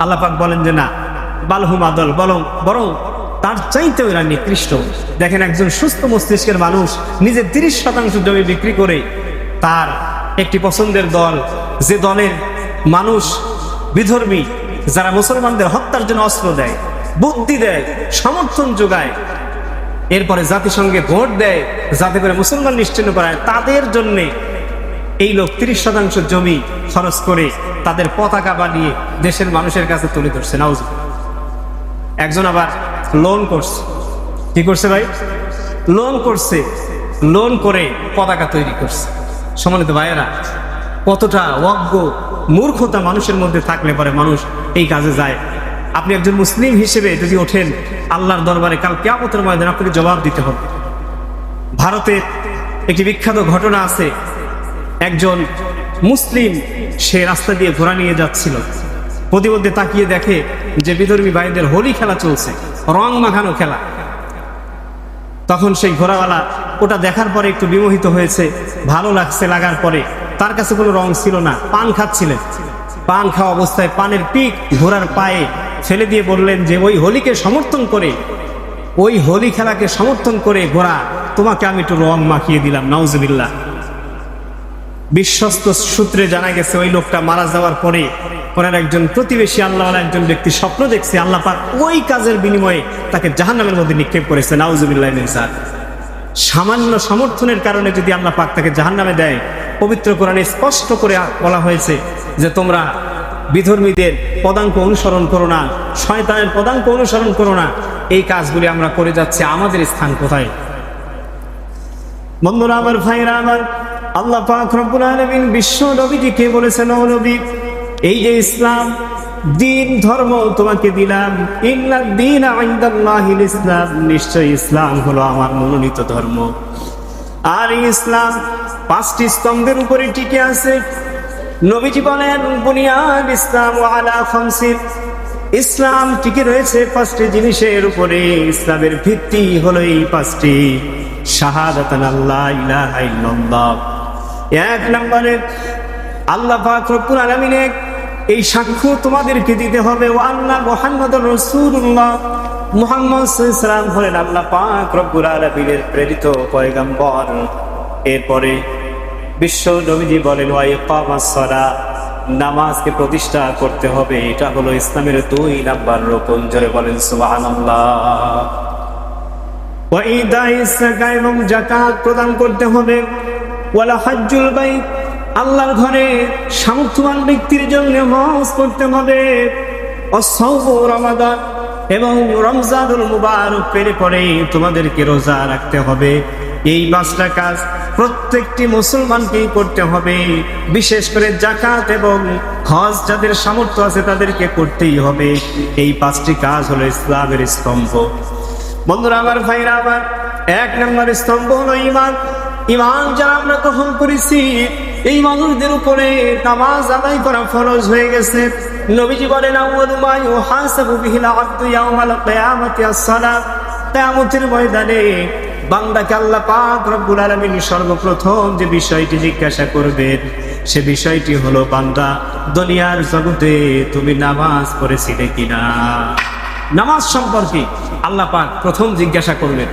আল্লাহ পাক বলেন যে না, বালহুম আদল, বরং তার চাইতে ওরা নিকৃষ্ট। দেখেন, একজন সুস্থ মস্তিষ্কের মানুষ নিজের 30% জমি বিক্রি করে তার একটি পছন্দের দল, যে দলের মানুষ বিধর্মী, যারা মুসলমানদের হত্যার জন্য অস্ত্র দেয়, বুদ্ধি দেয়, সমর্থন যোগায়, এরপরে জাতিসংঘে ভোট দেয় যাতে করে মুসলমান নিশ্চিহ্ন করায়, তাদের জন্যে এই লোক 30% জমি খরচ করে তাদের পতাকা বানিয়ে দেশের মানুষের কাছে তুলে ধরছে। নাউজুবিল্লাহ। একজন আবার লোন করছে। কি করছে ভাই? লোন করছে, লোন করে পতাকা তৈরি করছে। সম্মানিত ভাইয়েরা, কতটা অজ্ঞ মূর্খতা মানুষের মধ্যে থাকলে পরে মানুষ এই কাজে যায়। আপনি একজন মুসলিম হিসেবে যদি ওঠেন আল্লাহর দরবারে কাল কিয়ামতের ময়দানে আপনাকে জবাব দিতে হবে। ভারতে একটি বিখ্যাত ঘটনা আছে। একজন মুসলিম সে রাস্তা দিয়ে ঘোড়া নিয়ে যাচ্ছিল, প্রতিমধ্যে তাকিয়ে দেখে যে বিধর্মী ভাইদের হোলি খেলা চলছে, রং মাখানো খেলা। তখন সেই ঘোড়াওয়ালা ওটা দেখার পরে একটু বিমোহিত হয়েছে, ভালো লাগছে। লাগার পরে তার কাছে কোনো রং ছিল না, পান খাচ্ছিলেন। পান খাওয়া অবস্থায় পানের পিক ঘোড়ার পায়ে ফেলে দিয়ে বললেন যে ওই হোলিকে সমর্থন করে, ওই হোলি খেলাকে সমর্থন করে ঘোড়া, তোমাকে আমি একটু রং মাখিয়ে দিলাম। নাউজুবিল্লাহ। বিশ্বস্ত সূত্রে জানা গেছে ওই লোকটা মারা যাওয়ার পরে ওনার একজন প্রতিবেশী আল্লাহওয়ালা একজন ব্যক্তি স্বপ্ন দেখছে আল্লাহ পাক ওই কাজের বিনিময়ে তাকে জাহান্নামের মধ্যে নিক্ষেপ করেছে। নাউজুবিল্লাহ মিন যালিক। সামান্য সমর্থনের কারণে যদি আল্লাহ পাক তাকে জাহান্নামে দেয়, পবিত্র কোরআনে স্পষ্ট করে বলা হয়েছে যে তোমরা বিধর্মীদের পদাঙ্ক অনুসরণ করো না, শয়তানের পদাঙ্ক অনুসরণ করো না। এই কাজগুলি আমরা করে যাচ্ছি, আমাদের স্থান কোথায়? বন্ধুরা আমার, ভাইরা আমার, আল্লাহ পাক রব্বুল আলামিন বিশ্ব নবীজিকে বলেছেন, ও নবী, এই যে ইসলাম দিন ধর্ম তোমাকে দিলাম, ইন্নাদ দীনা ইনদাল্লাহিল ইসলাম, নিশ্চয় ইসলাম হলো আমার মনোনীত ধর্ম। আর এই ইসলাম 5টি স্তম্ভের উপরে টিকে আছে। নবীজি বলেন, বুনিয়াল ইসলাম আলা খামসিন, ইসলাম টিকে রয়েছে 5টি জিনিসের উপরে। ইসলামের ভিত্তি হলো এই 5টি। শাহাদাতান আল্লা ইলাহা ইল্লাল্লাহ, 1 নম্বরে আল্লাহ পাক রব্বুল আলামিনের এই সাক্ষ্য তোমাদেরকে দিতে হবে, ওয়া আন্না মুহাম্মাদুর রাসূলুল্লাহ, মুহাম্মদ সাল্লাল্লাহু আলাইহি ওয়াসাল্লাম হলেন আল্লাহ পাক রব্বুল আলামিনের প্রেরিত পয়গম্বর। এরপরে বিশ্ব নবীজি বলেন, ওয়া ইকামাস সালাহ, নামাজকে প্রতিষ্ঠা করতে হবে। এটা হলো ইসলামের 2 নাম্বার রুকন। জোরে বলেন সুবহানাল্লাহ। ওয়া ইদাইস যাকাত, এবং যাকাত প্রদান করতে হবে। ওয়ালা হজ্জুল বাইত, আল্লাহর ঘরে সামর্থ্যবান ব্যক্তির জন্য হজ করতে হবে। ওয়াসাওমু রমাদান, এবং রমজানুল মুবারক পেরে পরে তোমাদেরকে রোজা রাখতে হবে। এই 5টা কাজ প্রত্যেকটি মুসলমানকেই করতে হবে। বিশেষ করে যাকাত এবং হজ যাদের সামর্থ্য আছে তাদেরকে করতেই হবে। এই 5টি কাজ হলো ইসলামের স্তম্ভ। বন্ধুরা আমার, ভাইরা আমার, 1 নম্বর স্তম্ভ হলো ঈমান। ঈমান যারা আমরা গ্রহণ করেছি, এই মানুষদের উপরে নামাজ আদায় করা ফরজ হয়ে গেছে। নবীজি বলেন, আউয়ালু মা ইউহাসাবু বিহিল আবদু ইয়াউমাল কিয়ামাতি আস-সালাত, কিয়ামতের ময়দানে বান্দাকে আল্লাহ পাক রব্বুল আলামিন সর্বপ্রথম যে বিষয়টি জিজ্ঞাসা করবেন, সে বিষয়টি হলো, বান্দা, দুনিয়ার জগতে তুমি নামাজ পড়েছিলে কিনা। নামাজ সম্পর্কে আল্লাহ পাক প্রথম জিজ্ঞাসা করবেন।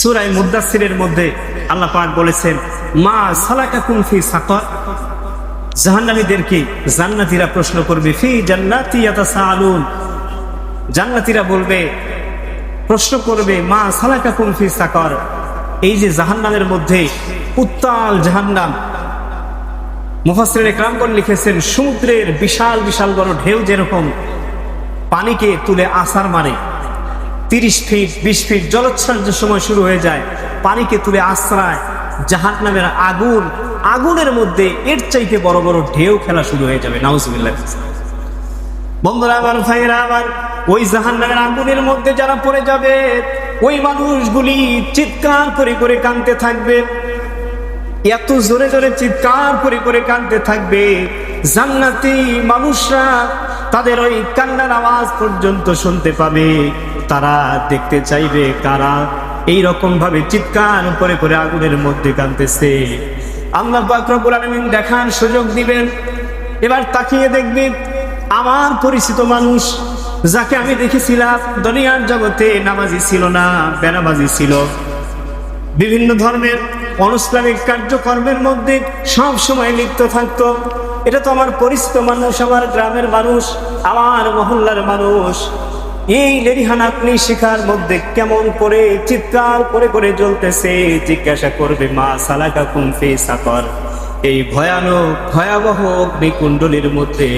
সূরা মুদাসসিরের মধ্যে আল্লাহ পাক বলেছেন, মা সালাকাকুম ফি সাকার, জাহান্নামীদেরকে জান্নাতীরা প্রশ্ন করবে, ফি জান্নাতি ইয়াতাসাআলুন, জান্নাতীরা বলবে, প্রশ্ন করবে, মা সালাকাকুম ফি সাকার, এই যে জাহান্নামের মধ্যে উত্তাল জাহান্নাম। মুফাসসিরিন ইকরামগণ লিখেছেন, সমুদ্রের বিশাল বিশাল বড় ঢেউ যেরকম পানিকে তুলে আছাড় মারে, 30 ফিট 20 ফিট জলোচ্ছ্বাস সময় শুরু হয়ে যায়, পানিকে তুলে আশ্রয়, জাহান্নামের আগুনের মধ্যে এর চাইতে বড় বড় ঢেউ খেলা শুরু হয়ে যাবে। নাউজুবিল্লাহ। বন্ধুরা আমার, ভাইরা আমার, ওই জাহান্নামের আগুনের মধ্যে যারা পড়ে যাবে, ওই মানুষগুলি চিৎকার করে করে কাঁদতে থাকবে। এত জোরে জোরে চিৎকার করে করে কাঁদতে থাকবে, জান্নাতি মানুষরা তাদের ওই কান্নার আওয়াজ পর্যন্ত শুনতে পাবে। তারা দেখতে চাইবে কারা এই রকম ভাবে চিৎকার করে করে আগুনের মধ্যে কাঁদতেছে। আল্লাহ পাক রব্বুল আলামিন দেখার সুযোগ দিবেন। এবার তাকিয়ে দেখবে আমার পরিচিত মানুষ যাকে আমি দেখেছিলাম দুনিয়ার জগতে নামাজি ছিল না, বেনামাজি ছিল, বিভিন্ন ধর্মের অনৈসলামিক কার্যকর্মের মধ্যে সব সময় লিপ্ত থাকতো। এটা তো আমার পরিচিত মানুষ, আমার গ্রামের মানুষ, আমার মহল্লার মানুষ। এই লেরিহান আপনি শিখার মধ্যে কেমন করে চিৎকার করে করে জ্বলতেছে, জিজ্ঞাসা করবে মা সালাকাকুম ফি সাকর, এই ভয়ানক ভয়াবহ অগ্নিকুণ্ডলীর মধ্যে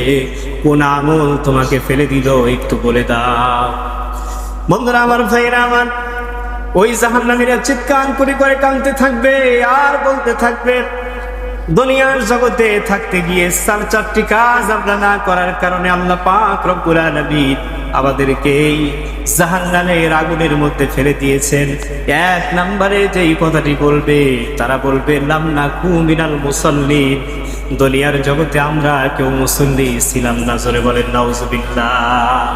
কোন আমল তোমাকে ফেলে দিল একটু বলে দাও। বন্ধুরা আমার, ভাইরা আমার, ওই জাহান্নামীরা চিৎকার করে করে কাঁদতে থাকবে আর বলতে থাকবে, দুনিয়ার জগতে থাকতে গিয়ে চারটি কাজ আমরা না করার কারণে আল্লাহ পাক রব্বুল আলামিন আমাদেরকে এই জাহান্নামের আগুনের মধ্যে ফেলে দিয়েছেন। এক নম্বরে যেই কথাটি বলবে, তারা বলবে লাম নাকু মিনাল মুসাল্লিন, দুনিয়ার জগতে আমরা কেউ মুসল্লি ছিলাম না। জোরে বলেন নাউজুবিল্লাহ।